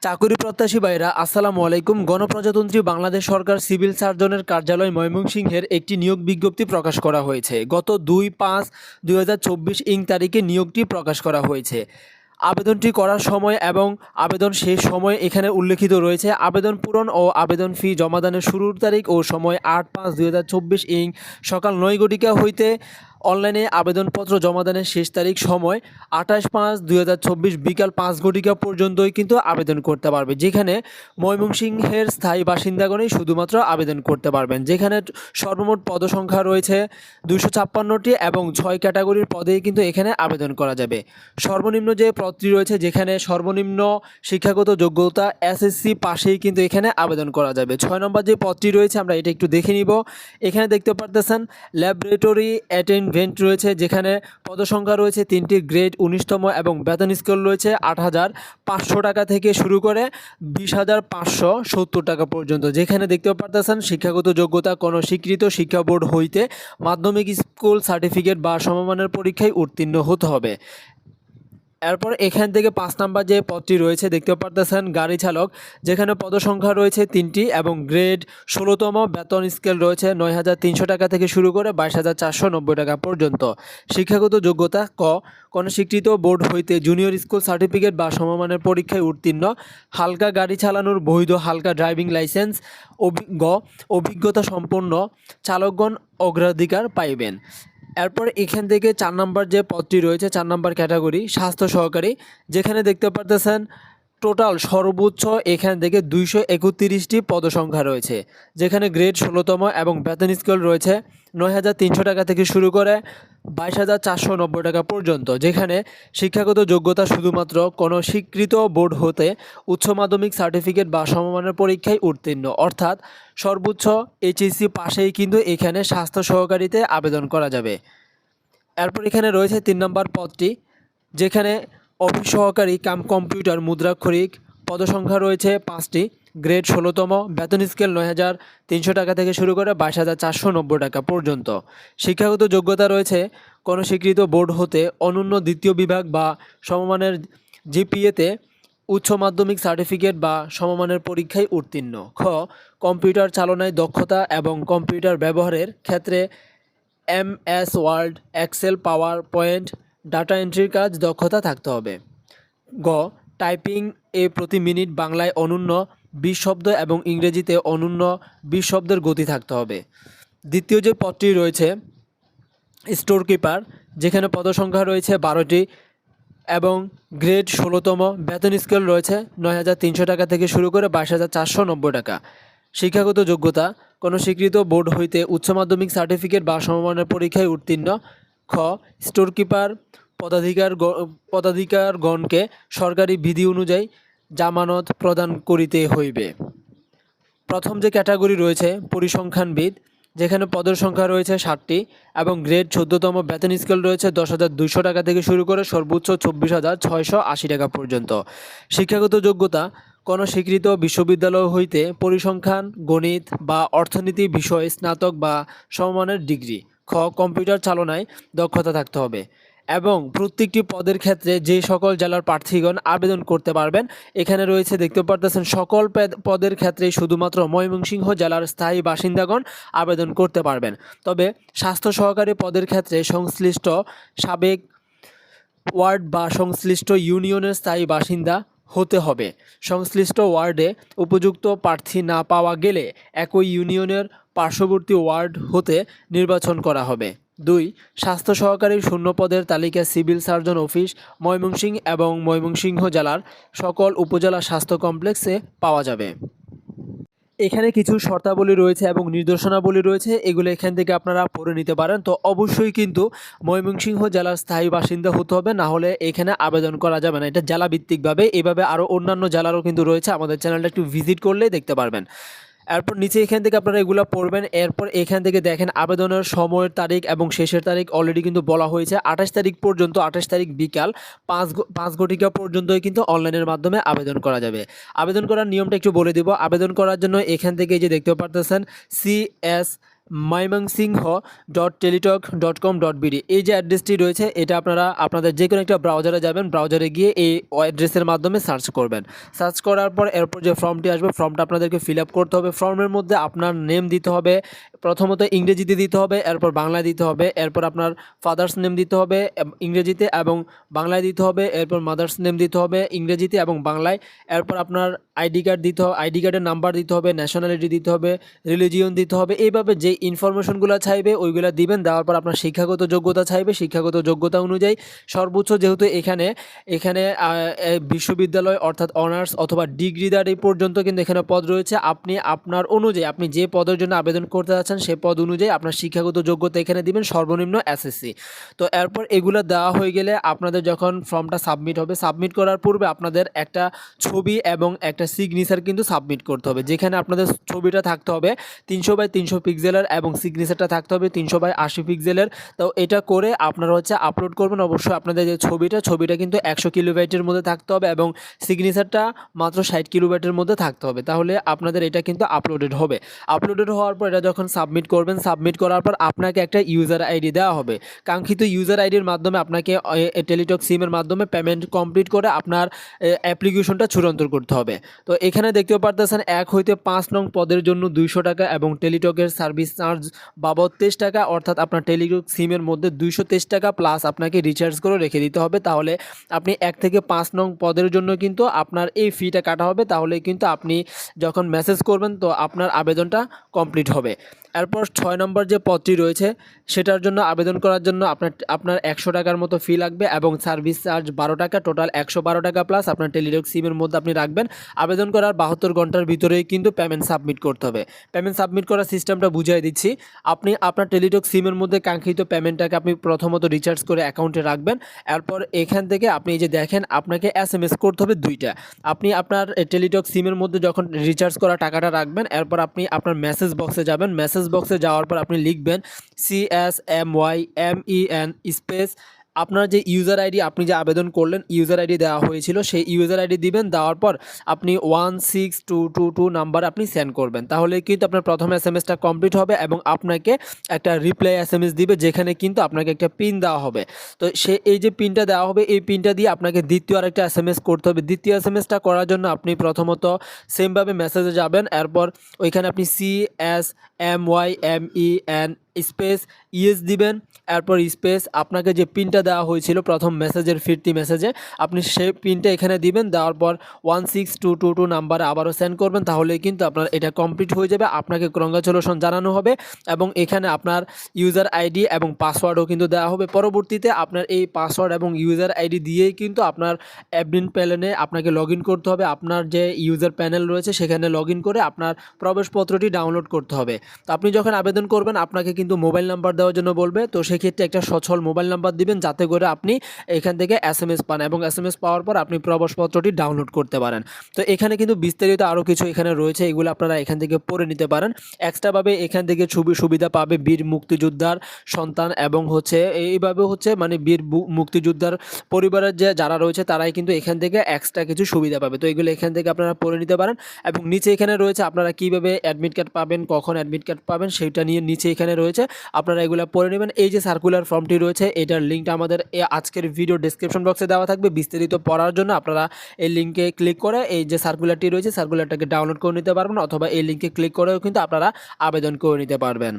চাকরি প্রত্যাশী ভাইরা আসসালামু আলাইকুম। গণপ্রজাতন্ত্রী বাংলাদেশ সরকার সিভিল সার্জনের কার্যালয় ময়মনসিংহের একটি নিয়োগ বিজ্ঞপ্তি প্রকাশ করা হয়েছে। গত 2/5/2024 তারিখে নিয়োগটি প্রকাশ করা হয়েছে। আবেদনটি করার সময় এবং আবেদন শেষ সময় এখানে উল্লেখিত রয়েছে। আবেদন পূরণ ও আবেদন ফি জমাদানের শুরুর তারিখ ও সময় 8/5/2024 সকাল 9 ঘটিকা হইতে অনলাইনে আবেদনপত্র জমাদানের শেষ তারিখ সময় 28/5/2024 বিকাল 5 ঘটিকা পর্যন্তই কিন্তু আবেদন করতে পারবে। যেখানে ময়মনসিংহের স্থায়ী বাসিন্দাগণই শুধুমাত্র আবেদন করতে পারবেন। যেখানে সর্বমোট পদসংখ্যা রয়েছে 256টি এবং 6 ক্যাটাগরির পদে কিন্তু এখানে আবেদন করা যাবে। সর্বনিম্ন যে পদটি রয়েছে, যেখানে সর্বনিম্ন শিক্ষাগত যোগ্যতা এসএসসি পাশেই কিন্তু এখানে আবেদন করা যাবে। 6 নম্বর যে পদটি রয়েছে আমরা এটা একটু দেখে নিব। এখানে দেখতে পারতেছেন ল্যাবরেটরি অ্যাটেন্ডেন্ট রয়েছে, যেখানে পদসংখ্যা রয়েছে 3টি, গ্রেড 19তম এবং বেতন স্কেল রয়েছে 8,500 টাকা থেকে শুরু করে 20,570 টাকা পর্যন্ত। যেখানে দেখতে পারতেছেন শিক্ষাগত যোগ্যতা কোনো স্বীকৃত শিক্ষা বোর্ড হইতে মাধ্যমিক স্কুল সার্টিফিকেট বা সমমানের পরীক্ষায় উত্তীর্ণ হতে হবে। এরপর এখান থেকে 5 নাম্বার যে পদটি রয়েছে দেখতে পারতেছেন গাড়ি চালক, যেখানে পদসংখ্যা রয়েছে 3টি এবং গ্রেড 16তম, বেতন স্কেল রয়েছে 9,300 টাকা থেকে শুরু করে 22,490 টাকা পর্যন্ত। শিক্ষাগত যোগ্যতা কোনো স্বীকৃত বোর্ড হইতে জুনিয়র স্কুল সার্টিফিকেট বা সমমানের পরীক্ষায় উত্তীর্ণ, হালকা গাড়ি চালানোর বৈধ হালকা ড্রাইভিং লাইসেন্স, অভিজ্ঞতা সম্পন্ন চালকগণ অগ্রাধিকার পাইবেন। এরপর এখান থেকে 4 নম্বর যে পদটি রয়েছে, 4 নম্বর ক্যাটাগরি স্বাস্থ্য সহকারী, যেখানে দেখতে পারতেছেন টোটাল সর্বোচ্চ এখান থেকে 231টি পদসংখ্যা রয়েছে। যেখানে গ্রেড 16তম এবং বেতন স্কেল রয়েছে 9,300 টাকা থেকে শুরু করে 22,490 টাকা পর্যন্ত। যেখানে শিক্ষাগত যোগ্যতা শুধুমাত্র কোনো স্বীকৃত বোর্ড হতে উচ্চ মাধ্যমিক সার্টিফিকেট বা সমমানের পরীক্ষায় উত্তীর্ণ, অর্থাৎ সর্বোচ্চ এইচএসসি পাশেই কিন্তু এখানে স্বাস্থ্য সহকারীতে আবেদন করা যাবে। এরপর এখানে রয়েছে 3 নম্বর পদটি, যেখানে অফিস সহকারী কাম কম্পিউটার মুদ্রাক্ষরিক, পদসংখ্যা রয়েছে 5টি, গ্রেড 16তম, বেতন স্কেল 9,300 টাকা থেকে শুরু করে 22,490 টাকা পর্যন্ত। শিক্ষাগত যোগ্যতা রয়েছে কোনো স্বীকৃত বোর্ড হতে অনন্য দ্বিতীয় বিভাগ বা সমমানের জিপিএতে উচ্চ মাধ্যমিক সার্টিফিকেট বা সমমানের পরীক্ষায় উত্তীর্ণ। কম্পিউটার চালনায় দক্ষতা এবং কম্পিউটার ব্যবহারের ক্ষেত্রে MS Word, Excel, PowerPoint, data এন্ট্রির কাজ দক্ষতা থাকতে হবে। টাইপিং প্রতি মিনিট বাংলায় অনূন্য 20 শব্দ এবং ইংরেজিতে অনূন্য 20 শব্দের গতি থাকতে হবে। দ্বিতীয় যে পদটি রয়েছে স্টোর কিপার, যেখানে পদসংখ্যা রয়েছে 12টি এবং গ্রেড 16তম, বেতন স্কেল রয়েছে 9,300 টাকা থেকে শুরু করে 22,490 টাকা। শিক্ষাগত যোগ্যতা কোনো স্বীকৃত বোর্ড হইতে উচ্চ মাধ্যমিক সার্টিফিকেট বা সমমানের পরীক্ষায় উত্তীর্ণ। স্টোর কিপার পদাধিকারগণকে সরকারি বিধি অনুযায়ী জামানত প্রদান করিতে হইবে। প্রথম যে ক্যাটাগরি রয়েছে পরিসংখ্যানবিদ, যেখানে পদের সংখ্যা রয়েছে 60টি এবং গ্রেড 14তম, বেতন স্কেল রয়েছে 10,200 টাকা থেকে শুরু করে সর্বোচ্চ 24,680 টাকা পর্যন্ত। শিক্ষাগত যোগ্যতা কোনো স্বীকৃত বিশ্ববিদ্যালয় হইতে পরিসংখ্যান, গণিত বা অর্থনীতি বিষয়ে স্নাতক বা সমমানের ডিগ্রি। কম্পিউটার চালনায় দক্ষতা থাকতে হবে। এবং প্রত্যেকটি পদের ক্ষেত্রে যে সকল জেলার প্রার্থীগণ আবেদন করতে পারবেন, এখানে রয়েছে দেখতে পারতেছেন সকল পদের ক্ষেত্রে শুধুমাত্র ময়মনসিংহ জেলার স্থায়ী বাসিন্দাগণ আবেদন করতে পারবেন। তবে স্বাস্থ্য সহকারী পদের ক্ষেত্রে সংশ্লিষ্ট সাবেক ওয়ার্ড বা সংশ্লিষ্ট ইউনিয়নের স্থায়ী বাসিন্দা হতে হবে। সংশ্লিষ্ট ওয়ার্ডে উপযুক্ত প্রার্থী না পাওয়া গেলে একই ইউনিয়নের পার্শ্ববর্তী ওয়ার্ড হতে নির্বাচন করা হবে। 2. স্বাস্থ্য সহকারীর শূন্য পদের তালিকা সিভিল সার্জন অফিস, ময়মনসিংহ এবং ময়মনসিংহ জেলার সকল উপজেলা স্বাস্থ্য কমপ্লেক্সে পাওয়া যাবে। এখানে কিছু শর্তাবলী রয়েছে এবং নির্দেশনাবলী রয়েছে, এগুলো এখান থেকে আপনারা পড়ে নিতে পারেন। তো অবশ্যই কিন্তু ময়মনসিংহ জেলার স্থায়ী বাসিন্দা হতে হবে, না হলে এখানে আবেদন করা যাবে না। এটা জেলাভিত্তিকভাবে, এভাবে আরও অন্যান্য জেলারও কিন্তু রয়েছে। আমাদের চ্যানেলটা একটু ভিজিট করলেই দেখতে পারবেন। এরপর নিচে এখান থেকে আপনারা এগুলো পড়বেন। এরপর এখান থেকে দেখেন আবেদনের সময়ের তারিখ এবং শেষের তারিখ অলরেডি কিন্তু বলা হয়েছে 28 তারিখ পর্যন্ত। 28 তারিখ বিকাল 5 ঘটিকা পর্যন্তই কিন্তু অনলাইনের মাধ্যমে আবেদন করা যাবে। আবেদন করার নিয়মটা একটু বলে দিব। আবেদন করার জন্য এখান থেকে যে দেখতে পারতেছেন CS mymongsinho.teletalk.com.bd এই যে অ্যাড্রেসটি রয়েছে এটা আপনারা আপনাদের যে কোনো একটা ব্রাউজারে যাবেন, ব্রাউজারে গিয়ে এই অ্যাড্রেসের মাধ্যমে সার্চ করবেন। সার্চ করার পর এরপর যে ফর্মটি আসবে ফর্মটা আপনাদেরকে ফিল আপ করতে হবে। ফর্মের মধ্যে আপনার নেম দিতে হবে, প্রথমত ইংরেজিতে দিতে হবে, এরপর বাংলায় দিতে হবে, এরপর আপনার ফাদার্স নেম দিতে হবে ইংরেজিতে এবং বাংলায় দিতে হবে, এরপর মাদার্স নেম দিতে হবে ইংরেজিতে এবং বাংলায়, এরপর আপনার আইডি কার্ড দিতে হবে, আইডি কার্ডের নাম্বার দিতে হবে, ন্যাশনালিটি দিতে হবে, রিলিজিয়ন দিতে হবে। এইভাবে যে ইনফরমেশনগুলো চাইবে ওইগুলো দিবেন। দেওয়ার পর আপনার শিক্ষাগত যোগ্যতা চাইবে, শিক্ষাগত যোগ্যতা অনুযায়ী সর্বোচ্চ যেহেতু এখানে এখানে বিশ্ববিদ্যালয় অর্থাৎ অনার্স অথবা ডিগ্রিদার এই পর্যন্ত কিন্তু এখানে পদ রয়েছে। আপনি আপনার অনুযায়ী আপনি যে পদের জন্য আবেদন করতে যাচ্ছেন সেই পদ অনুযায়ী আপনার শিক্ষাগত যোগ্যতা এখানে দিবেন, সর্বনিম্ন এসএসসি। তো এরপর এগুলো দেওয়া হয়ে গেলে আপনাদের যখন ফর্মটা সাবমিট হবে, সাবমিট করার পূর্বে আপনাদের একটা ছবি এবং একটা সিগনেচার কিন্তু সাবমিট করতে হবে, যেখানে আপনাদের ছবিটা থাকতে হবে 300x300 পিক্সেলের এবং সিগনেচারটা থাকতে হবে 300x80 পিক্সেলের। তো এটা করে আপনারা হচ্ছে আপলোড করবেন। অবশ্যই আপনাদের যে ছবিটা কিন্তু 100 কিলোবাইটের মধ্যে থাকতে হবে এবং সিগনেচারটা মাত্র 60 কিলোবাইটের মধ্যে থাকতে হবে, তাহলে আপনাদের এটা কিন্তু আপলোডেড হবে। আপলোডেড হওয়ার পর এটা যখন সাবমিট করবেন, সাবমিট করার পর আপনাকে একটা ইউজার আইডি দেওয়া হবে। কাঙ্ক্ষিত ইউজার আইডির মাধ্যমে আপনাকে টেলিটক সিমের মাধ্যমে পেমেন্ট কমপ্লিট করে আপনার অ্যাপ্লিকেশনটা চূড়ান্ত করতে হবে। তো এখানে দেখতেও পারতেছেন 1 হইতে 5 নং পদের জন্য 200 টাকা এবং টেলিটকের সার্ভিস চার্জ বাবদ 23 টাকা, অর্থাৎ আপনার টেলিটক সিমের মধ্যে 223 টাকা প্লাস আপনাকে রিচার্জ করে রেখে দিতে হবে। তাহলে আপনি 1 থেকে 5 নং পদের জন্য কিন্তু আপনার এই ফিটা কাটা হবে। তাহলে কিন্তু আপনি যখন মেসেজ করবেন তো আপনার আবেদনটা কমপ্লিট হবে। এরপর 6 নম্বর যে পদটি রয়েছে সেটার জন্য আবেদন করার জন্য আপনার 100 টাকার মতো ফি লাগবে এবং সার্ভিস চার্জ 12 টাকা, টোটাল 112 টাকা প্লাস আপনার টেলিটক সিমের মধ্যে আপনি রাখবেন। আবেদন করার 72 ঘন্টার ভিতরেই কিন্তু পেমেন্ট সাবমিট করতে হবে। পেমেন্ট সাবমিট করার সিস্টেমটা বুঝিয়ে দিচ্ছি। আপনি আপনার টেলিটক সিমের মধ্যে কাঙ্ক্ষিত পেমেন্টটাকে আপনি প্রথমত রিচার্জ করে অ্যাকাউন্টে রাখবেন। এরপর এখান থেকে আপনি এই যে দেখেন আপনাকে SMS করতে হবে 2টা। আপনি আপনার টেলিটক সিমের মধ্যে যখন রিচার্জ করা টাকাটা রাখবেন, এরপর আপনি আপনার মেসেজ বক্সে যাবেন। মেসেজ বক্সে যাওয়ার পর আপনি লিখবেন CSMYMEN স্পেস আপনার যে ইউজার আইডি আপনি যে আবেদন করলেন ইউজার আইডি দেওয়া হয়েছিল সেই ইউজার আইডি দিবেন। দেওয়ার পর আপনি 16222 নাম্বার আপনি সেন্ড করবেন। তাহলে কিন্তু আপনার প্রথম এসএমএসটা কমপ্লিট হবে এবং আপনাকে একটা রিপ্লাই এসএমএস দিবে, যেখানে কিন্তু আপনাকে একটা পিন দেওয়া হবে। তো এই যে পিনটা দেওয়া হবে এই পিনটা দিয়ে আপনাকে দ্বিতীয় আরেকটা এসএমএস করতে হবে। দ্বিতীয় এসএমএসটা করার জন্য আপনি প্রথমত সেমভাবে মেসেজে যাবেন। এরপর ওইখানে আপনি CSMYMEN স্পেস ইয়েস দিবেন। এরপর স্পেস আপনাকে যে পিনটা দেওয়া হয়েছিল প্রথম মেসেজের ফিরতি মেসেজে আপনি সেই পিনটা এখানে দিবেন। দেওয়ার পর 16222 নাম্বারে আবারও সেন্ড করবেন। তাহলে কিন্তু আপনার এটা কমপ্লিট হয়ে যাবে, আপনাকে কংগ্রাচুলেশন জানানো হবে এবং এখানে আপনার ইউজার আইডি এবং পাসওয়ার্ডও কিন্তু দেওয়া হবে। পরবর্তীতে আপনার এই পাসওয়ার্ড এবং ইউজার আইডি দিয়েই কিন্তু আপনার অ্যাডমিন প্যানেলে আপনাকে লগ ইন করতে হবে। আপনার যে ইউজার প্যানেল রয়েছে সেখানে লগ ইন করে আপনার প্রবেশপত্রটি ডাউনলোড করতে হবে। তো আপনি যখন আবেদন করবেন আপনাকে কিন্তু মোবাইল নাম্বার দেওয়ার জন্য বলবে। তো সেক্ষেত্রে একটা সচল মোবাইল নাম্বার দিবেন যাতে করে আপনি এখান থেকে SMS পান এবং SMS পাওয়ার পর আপনি প্রবেশপত্রটি ডাউনলোড করতে পারেন। তো এখানে কিন্তু বিস্তারিত আরও কিছু এখানে রয়েছে, এগুলো আপনারা এখান থেকে পড়ে নিতে পারেন। এক্সট্রাভাবে এখান থেকে সুবিধা পাবে বীর মুক্তিযোদ্ধার সন্তান এবং হচ্ছে এইভাবে হচ্ছে মানে বীর মুক্তিযোদ্ধার পরিবারের যারা রয়েছে তারাই কিন্তু এখান থেকে এক্সট্রা কিছু সুবিধা পাবে। তো এগুলো এখান থেকে আপনারা পড়ে নিতে পারেন এবং নিচে এখানে রয়েছে আপনারা কিভাবে অ্যাডমিট কার্ড পাবেন, কখন অ্যাডমিট কার্ড পাবেন সেটা নিয়ে নিচে এখানে রয়েছে, আপনারা এগুলো পড়ে নেবেন। এই যে সার্কুলার ফর্মটি রয়েছে এটার লিঙ্কটা আমাদের আজকের ভিডিও ডেসক্রিপশন বক্সে দেওয়া থাকবে। বিস্তারিত পড়ার জন্য আপনারা এই লিঙ্কে ক্লিক করে এই যে সার্কুলারটি রয়েছে সার্কুলারটাকে ডাউনলোড করে নিতে পারবেন অথবা এই লিঙ্কে ক্লিক করেও কিন্তু আপনারা আবেদন করে নিতে পারবেন।